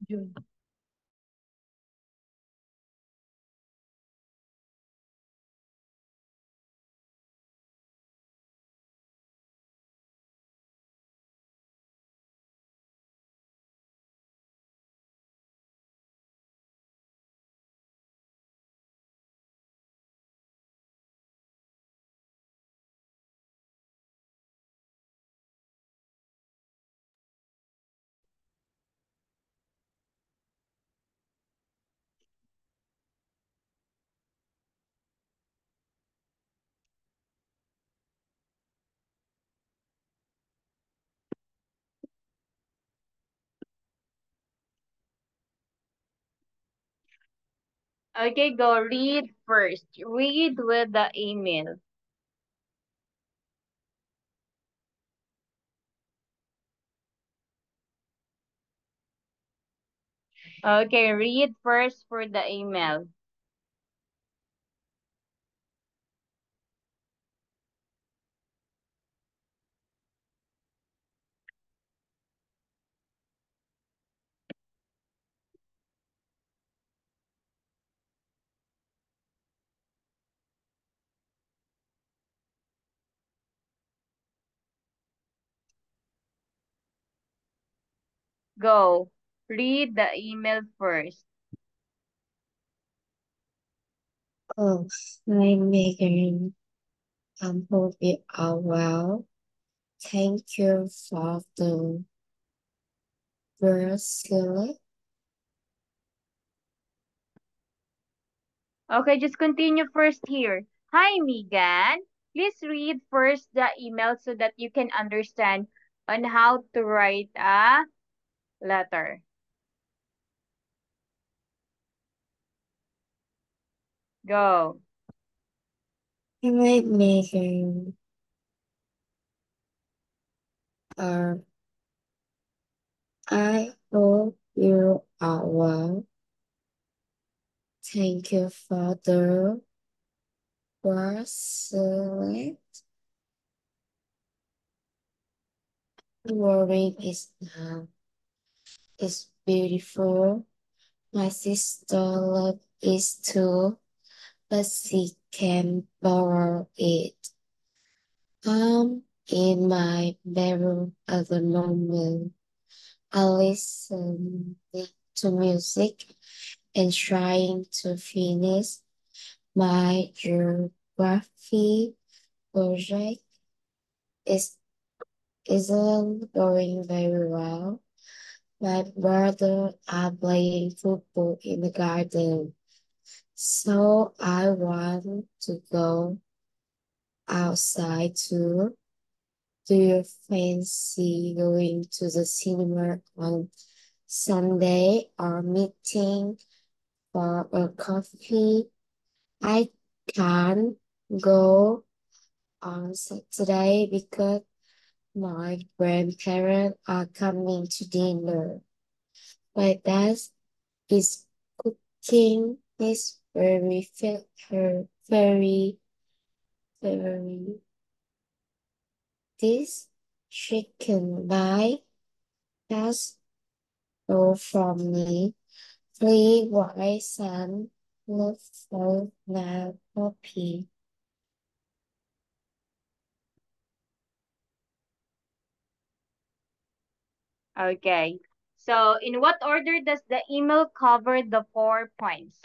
June. Okay, go read first. Read with the email. Okay, read first for the email. Go. Read the email first. Oh, hi Megan. Hope you are well. Thank you for the bracelet. Okay, just continue first here. Hi, Megan. Please read first the email so that you can understand on how to write a letter. Go. Hi Megan. Uh, I hope you are well. Thank you for the bracelet. Worrying is now is beautiful. My sister love is too, but she can borrow it. In my bedroom at the moment, I listen to music and trying to finish my geography project is isn't going very well. My brother are playing football in the garden, so I want to go outside too. Do you fancy going to the cinema on Sunday or meeting for a coffee? I can't go on Saturday because my grandparents are coming to dinner. My dad is cooking this very this chicken by just go from me. Three wise and look for now puppy. Okay. So, in what order does the email cover the 4 points?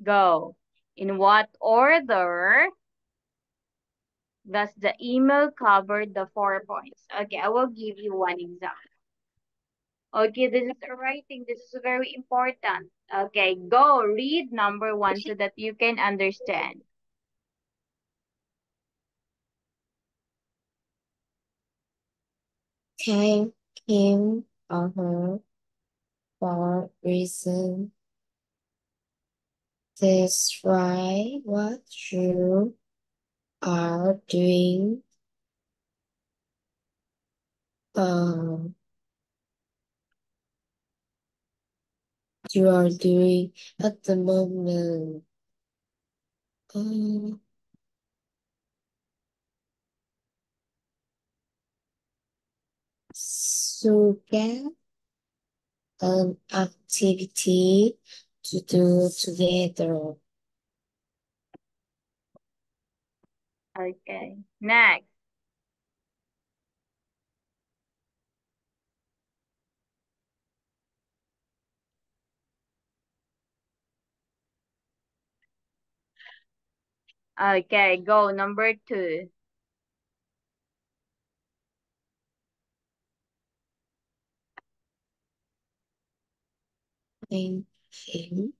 Go. In what order does the email cover the 4 points? Okay, I will give you one example. Okay, this is a writing. This is very important. Okay, go read number one so that you can understand. Thank him or her for reason. Describe what you are doing. Um, you are doing at the moment. Um, So get an activity to do together. Okay. Next. Okay, go. Number 2. Thank you.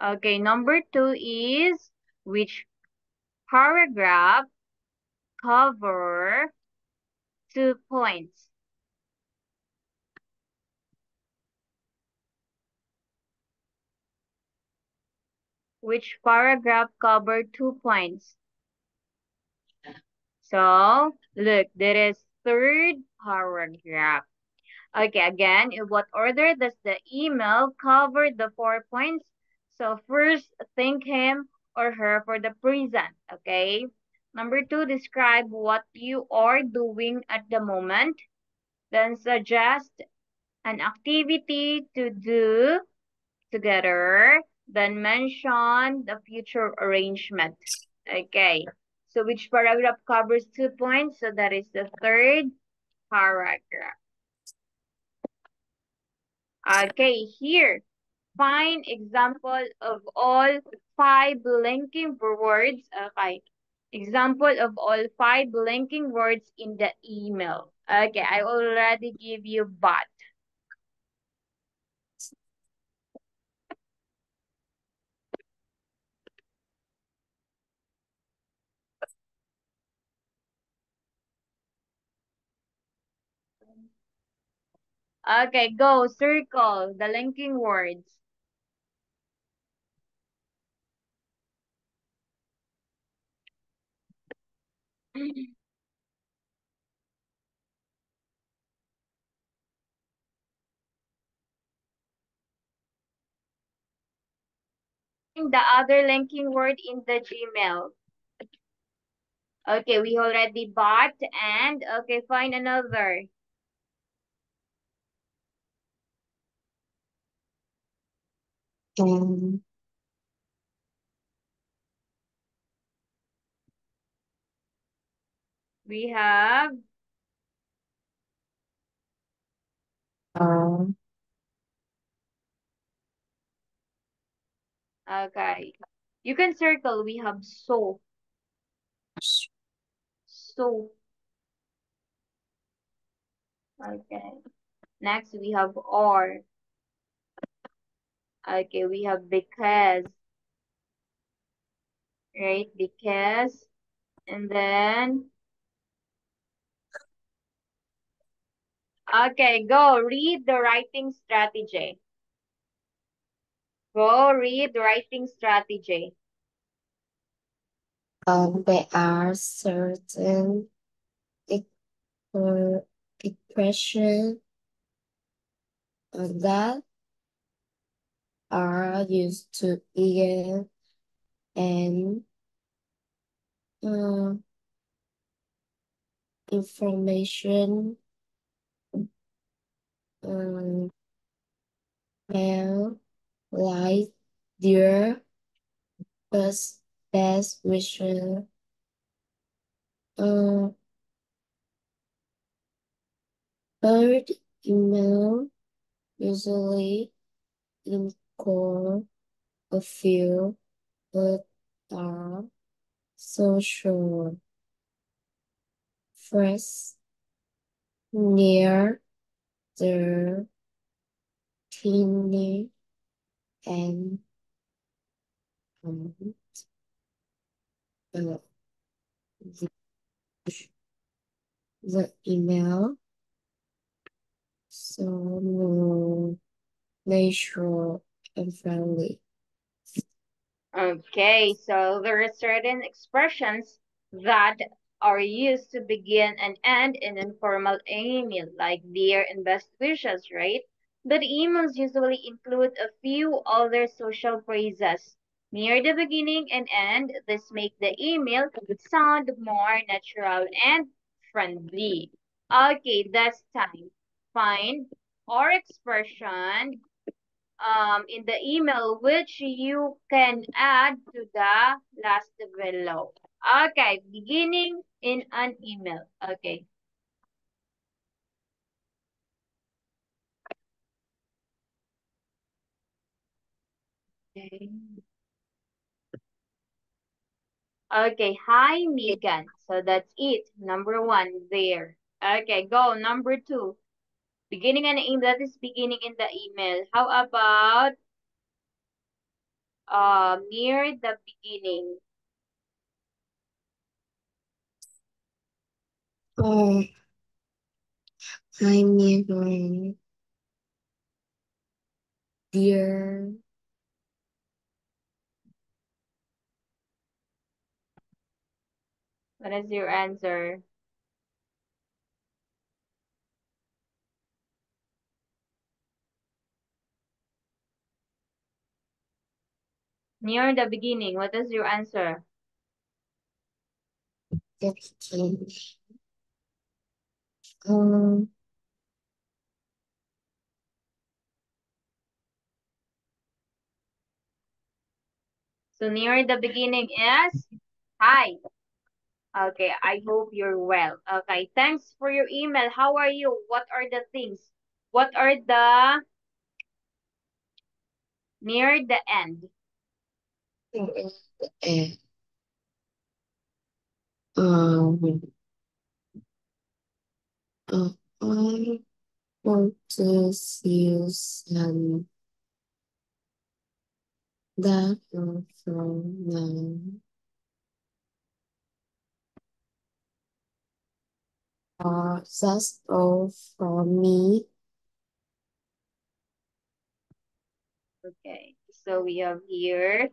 Okay, number 2 is which paragraph cover 2 points? Which paragraph cover 2 points? So, look, there is third paragraph. Okay, again, in what order does the email cover the 4 points? So first, thank him or her for the present, okay? Number 2, describe what you are doing at the moment. Then suggest an activity to do together. Then mention the future arrangement. Okay. So which paragraph covers 2 points? So that is the third paragraph. Okay, here. Find example of all 5 linking words. Okay. Example of all 5 linking words in the email. Okay, I already give you but. Okay, go. Circle the linking words. The other linking word in the Gmail. Okay, we already bought and okay, find another. And We have uh, okay. You can circle. We have so. So. Okay. Next we have or. Okay, we have because. Right? Because. And then okay, go read the writing strategy. Go read the writing strategy. there are certain equ- expressions that are used to begin and uh, information um, mail like dear best wishes uh, third email usually include a few but are social first near the teeny and um, uh, the, the email so no natural and friendly. Okay, so there are certain expressions that are used to begin and end in informal email, like dear and best wishes, right? But emails usually include a few other social phrases near the beginning and end. This make the email sound more natural and friendly. Okay, this time. Find or expression in the email which you can add to the last below. Okay, beginning in an email. Okay. Okay. Okay, hi Megan. So that's it. Number one there. Okay, go. Number two. Beginning an email that is beginning in the email. How about near the beginning? Oh, I'm near dear. What is your answer? Near the beginning. What is your answer? The beginning. Um, So near the beginning is hi. Okay, I hope you're well. Okay, thanks for your email. How are you? What are the things? What are the near the end? eh, um, uh, I want to see some that from now. That's all from me. Okay, so we have here.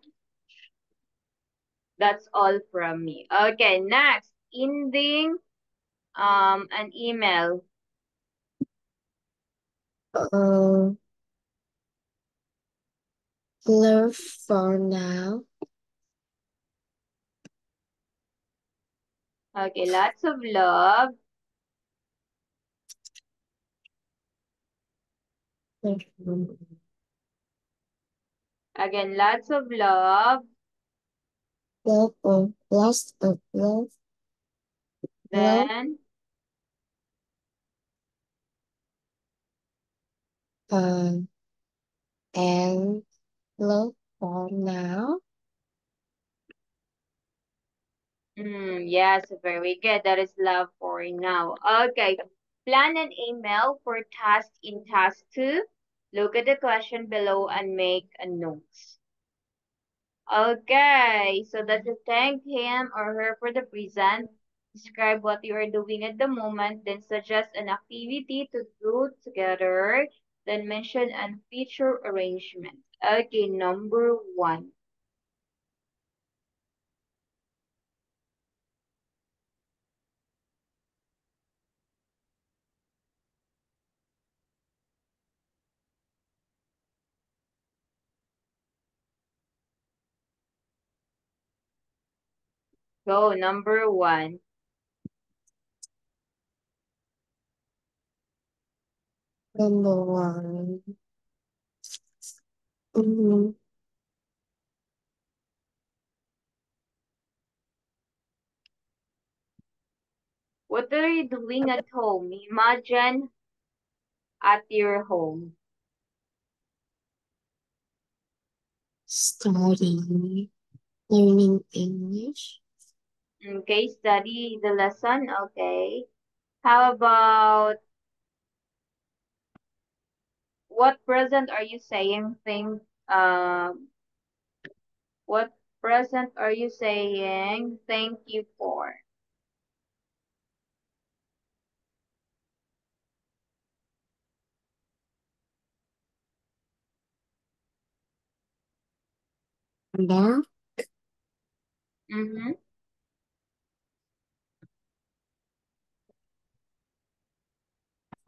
That's all from me. Okay, next, ending an email. Uh, love for now. Okay, lots of love. Again, lots of love. Love of lost of love, love, Then, uh, and love for now. yes, very good. That is love for now. Okay, plan an email for task in task two. Look at the question below and make a notes. Okay, so that's to thank him or her for the present. Describe what you are doing at the moment, then suggest an activity to do together, then mention and feature arrangement. Okay, number one. Go, number one. Number one. Mhm. What are you doing at home? Imagine at your home. Studying, learning English. Okay, study the lesson. Okay. How about what present are you saying? What present are you saying thank you for? Now, Mm-hmm.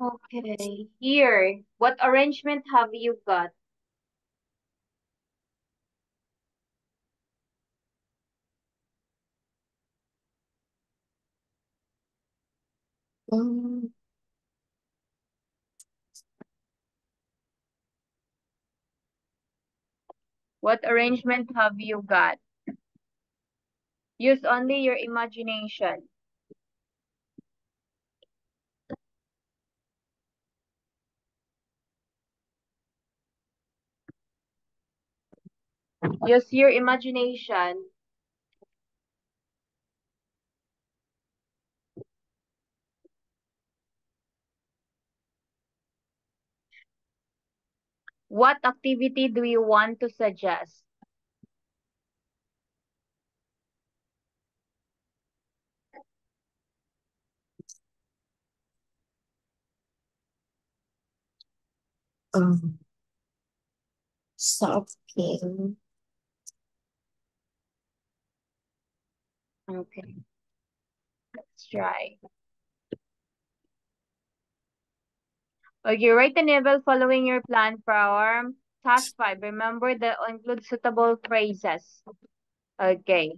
Okay. Here, what arrangement have you got? What arrangement have you got? Use only your imagination. Use your imagination. What activity do you want to suggest? Um, Shopping. Okay, let's try. Okay, write the novel following your plan from task 5. Remember that include suitable phrases. Okay.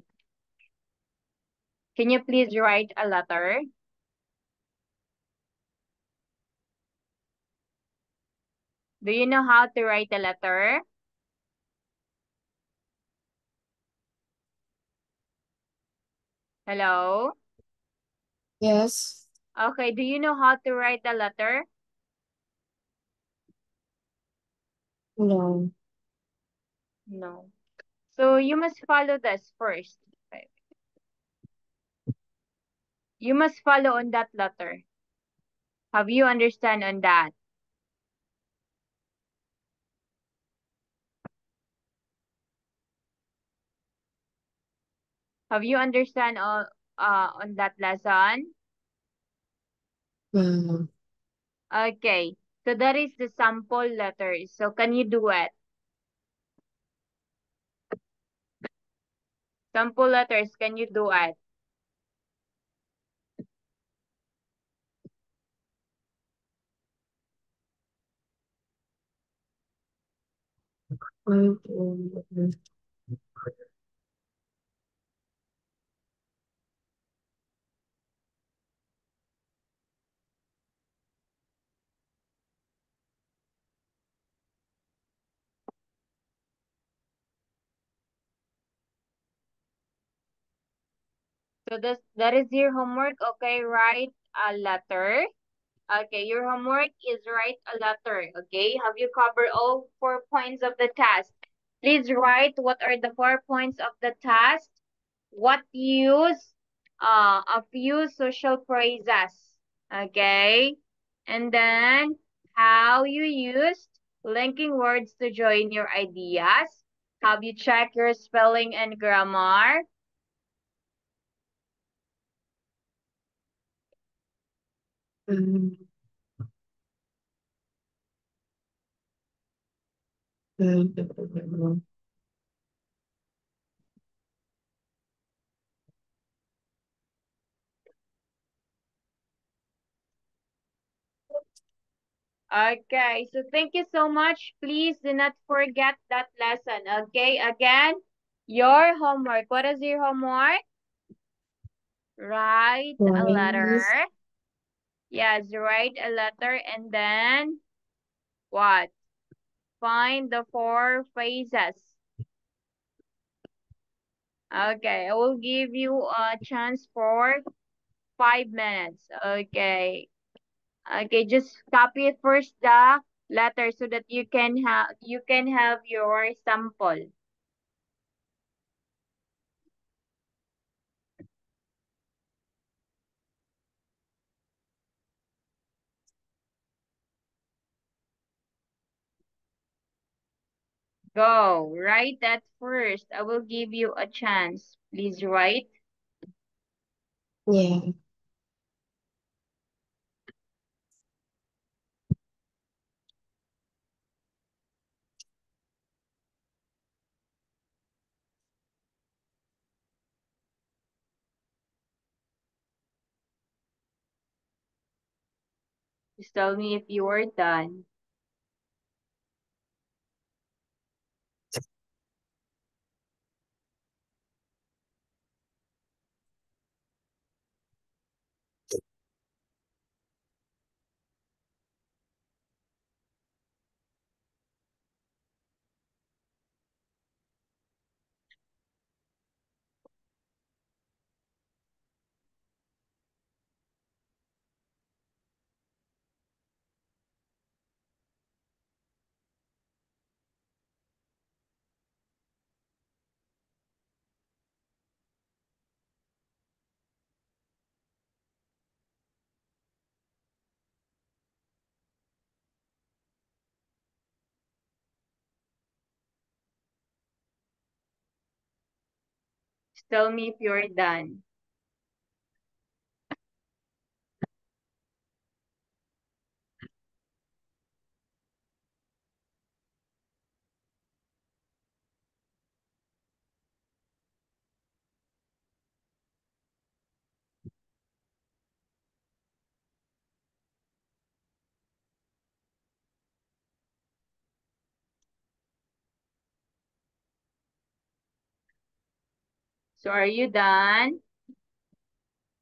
Can you please write a letter? Do you know how to write a letter? Hello? Yes. Okay, do you know how to write a letter? No. No. So you must follow this first. Okay. You must follow on that letter. Have you understand on that? Have you understand on that lesson? Mm, Okay. So that is the sample letters. So can you do it? Sample letters, can you do it? mm. So that is your homework. Okay, write a letter. Okay, your homework is write a letter. Okay, have you covered all 4 points of the task? Please write what are the 4 points of the task. What use a few social phrases. Okay, and then how you used linking words to join your ideas. Have you checked your spelling and grammar? Mm, mm. Okay, so thank you so much. Please do not forget that lesson. Okay, again, your homework. What is your homework? Write a letter. Twice. Yes, write a letter and then what? Find the 4 phases. Okay, I will give you a chance for 5 minutes. Okay. Okay, just copy it first the letter so that you can have your sample. Go, write that first. I will give you a chance. Please write. Yeah. Just tell me if you are done. Tell me if you're done. So are you done?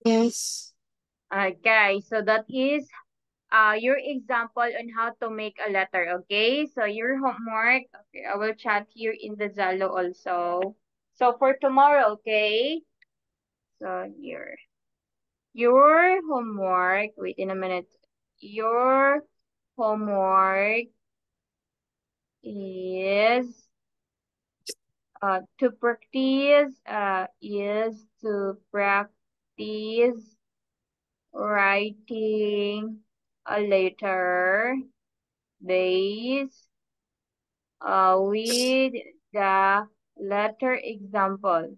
Yes. Okay, so that is your example on how to make a letter, okay? So your homework, okay, I will chat here in the Zalo also. So for tomorrow, okay? So here. Your homework, wait in a minute. Your homework is to practice writing a letter based with the letter example.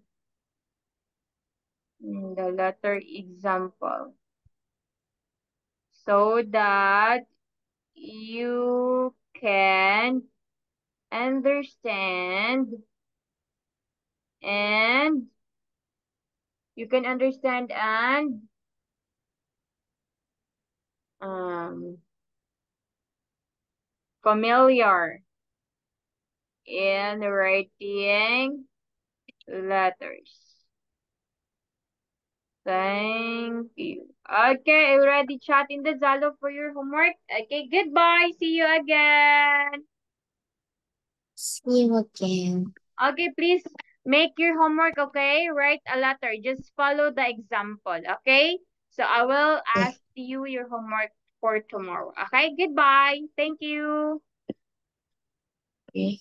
The letter example. So that you can understand and and um, familiar in writing letters. Thank you. Okay, I already chat in the Zalo for your homework. Okay, goodbye. See you again. See you again. Okay, please make your homework, okay? Write a letter. Just follow the example, okay? So I will Okay. ask you your homework for tomorrow. Okay, goodbye. Thank you. Okay.